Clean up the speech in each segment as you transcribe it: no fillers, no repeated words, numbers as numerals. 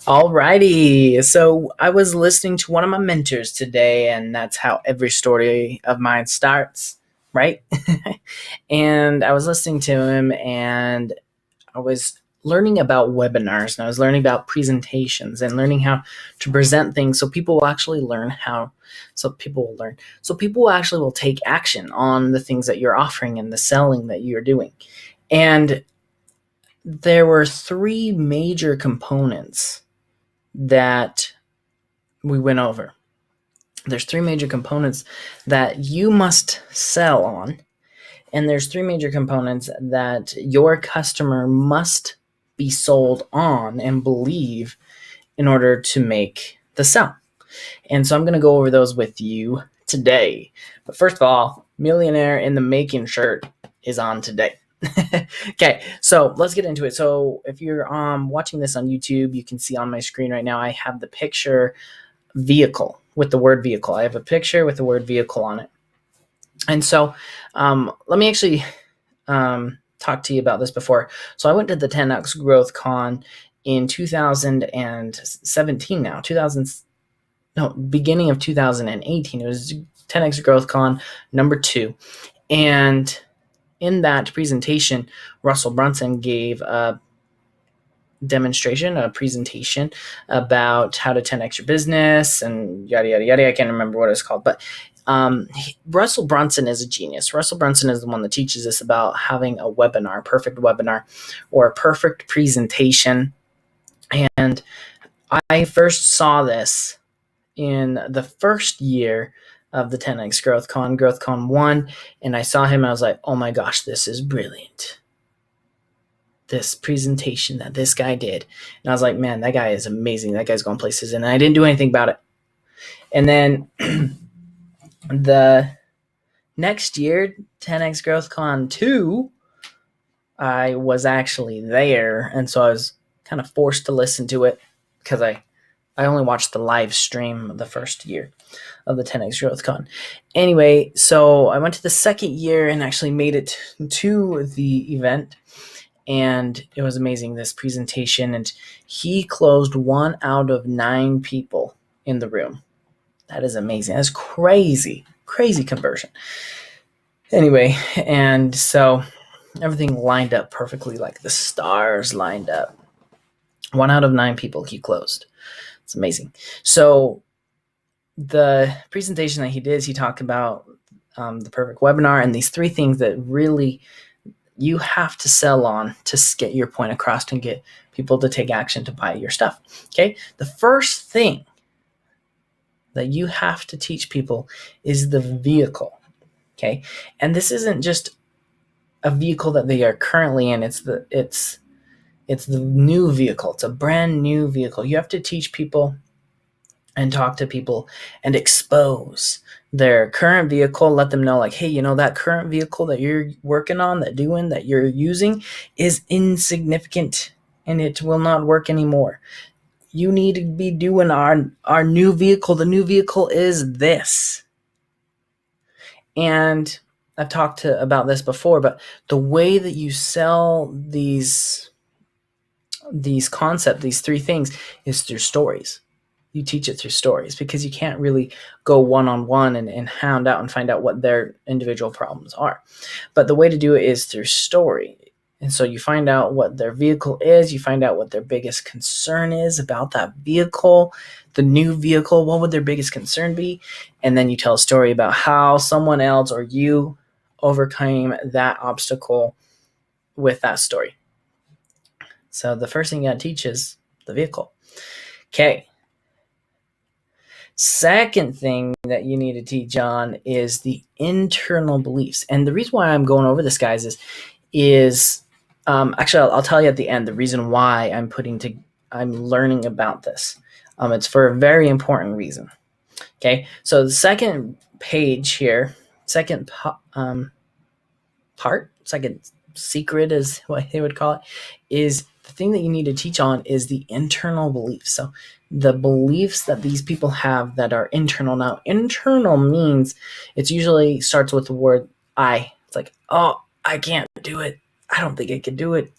Alrighty, so I was listening to one of my mentors today, and that's how every story of mine starts, right? And I was listening to him, and I was learning about webinars, and I was learning about presentations, and learning how to present things so people will actually learn how. So people will learn. So people actually will take action on the things that you're offering and the selling that you're doing. And there were three major components that we went over. There's three major components that you must sell on, and there's three major components that your customer must be sold on and believe in order to make the sell. And so I'm going to go over those with you today. But first of all, Millionaire in the Making shirt is on today. Okay, so let's get into it. So if you're watching this on YouTube, you can see on my screen right now I have the picture vehicle with the word vehicle. I have a picture with the word vehicle on it. And so let me actually talk to you about this before. So I went to the 10X Growth Con in 2017 now. Beginning of 2018. It was 10X Growth Con number 2. And in that presentation, Russell Brunson gave a demonstration, a presentation about how to 10x your business and yada, yada, yada. I can't remember what it's called, but Russell Brunson is a genius. Russell Brunson is the one that teaches us about having a webinar, perfect webinar, or a perfect presentation. And I first saw this in the first year of the 10X GrowthCon 1, and I saw him, and I was like, oh my gosh, this is brilliant. This presentation that this guy did. And I was like, man, that guy is amazing. That guy's going places. And I didn't do anything about it. And then the next year, 10X GrowthCon 2, I was actually there. And so I was kind of forced to listen to it because I only watched the live stream the first year of the 10X GrowthCon. Anyway, so I went to the second year and actually made it to the event. And it was amazing, this presentation. And he closed 1 out of 9 people in the room. That is amazing. That's crazy conversion. Anyway, and so everything lined up perfectly, like the stars lined up. 1 out of 9 people he closed. It's amazing. So the presentation that he did, he talked about the perfect webinar and these 3 things that really you have to sell on to get your point across and get people to take action to buy your stuff. Okay. The first thing that you have to teach people is the vehicle. Okay. And this isn't just a vehicle that they are currently in. It's the new vehicle. It's a brand new vehicle. You have to teach people and talk to people and expose their current vehicle, let them know, like, hey, that current vehicle that you're working on, that you're using is insignificant and it will not work anymore. You need to be doing our new vehicle. The new vehicle is this. And I've talked about this before, but the way that you sell these concepts, these 3 things, is through stories. You teach it through stories because you can't really go one-on-one and hound out and find out what their individual problems are. But the way to do it is through story. And so you find out what their vehicle is, you find out what their biggest concern is about that vehicle, the new vehicle, what would their biggest concern be? And then you tell a story about how someone else or you overcame that obstacle with that story. So the first thing you got to teach is the vehicle. Okay. Second thing that you need to teach on is the internal beliefs. And the reason why I'm going over this, guys, is actually I'll tell you at the end the reason why I'm learning about this. It's for a very important reason. Okay, so the second page here, second secret is what they would call it, is the thing that you need to teach on is the internal beliefs. So the beliefs that these people have that are internal. Now, internal means it usually starts with the word I. It's like, oh, I can't do it. I don't think I can do it.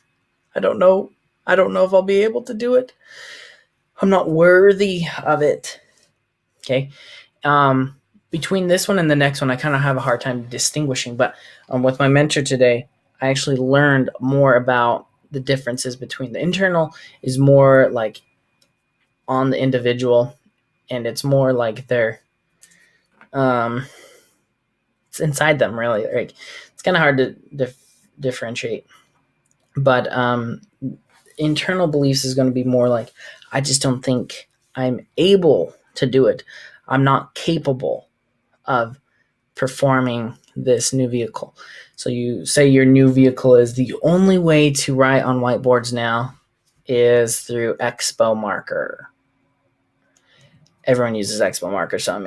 I don't know if I'll be able to do it. I'm not worthy of it. Okay. Between this one and the next one, I kind of have a hard time distinguishing. But with my mentor today, I actually learned more about the differences between the internal is more like on the individual, and it's more like they're it's inside them, really. Like, it's kind of hard to differentiate. But internal beliefs is going to be more like, I just don't think I'm able to do it. I'm not capable of performing this new vehicle. So you say your new vehicle is the only way to write on whiteboards now is through Expo Marker. Everyone uses Expo Marker, so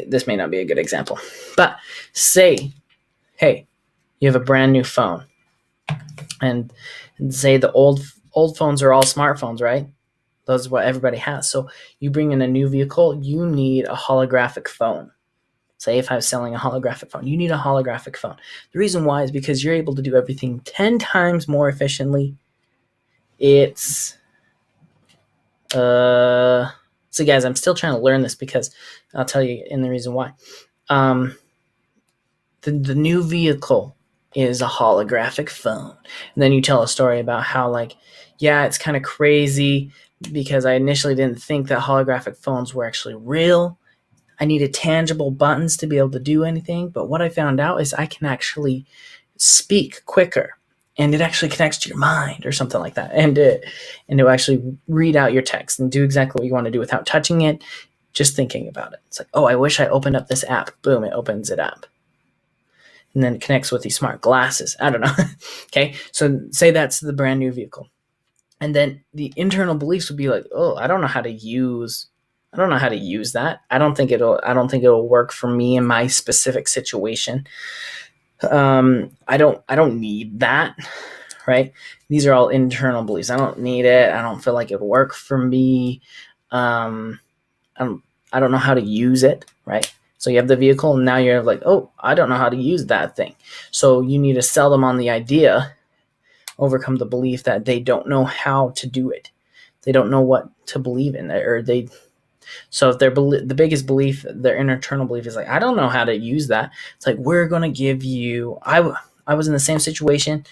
this may not be a good example. But say, hey, you have a brand new phone, and say the old phones are all smartphones, right? Those are what everybody has. So you bring in a new vehicle, you need a holographic phone. Say if I was selling a holographic phone, you need a holographic phone. The reason why is because you're able to do everything 10 times more efficiently. It's so guys, I'm still trying to learn this, because I'll tell you in the reason why. The new vehicle is a holographic phone. And then you tell a story about how, like, yeah, it's kind of crazy because I initially didn't think that holographic phones were actually real. I needed tangible buttons to be able to do anything. But what I found out is I can actually speak quicker, and it actually connects to your mind or something like that. And it will actually read out your text and do exactly what you want to do without touching it, just thinking about it. It's like, oh, I wish I opened up this app. Boom, it opens it up. And then it connects with these smart glasses. I don't know. Okay, so say that's the brand new vehicle. And then the internal beliefs would be like, oh, I don't know how to use that. I don't think it'll work for me in my specific situation. I don't need that, right? These are all internal beliefs. I don't need it. I don't feel like it would work for me. I don't know how to use it, right? So you have the vehicle, and now you're like, oh, I don't know how to use that thing. So you need to sell them on the idea, overcome the belief that they don't know how to do it. They don't know what to believe in, so if the biggest belief, their internal belief is like, I don't know how to use that. It's like, we're going to give you, I was in the same situation.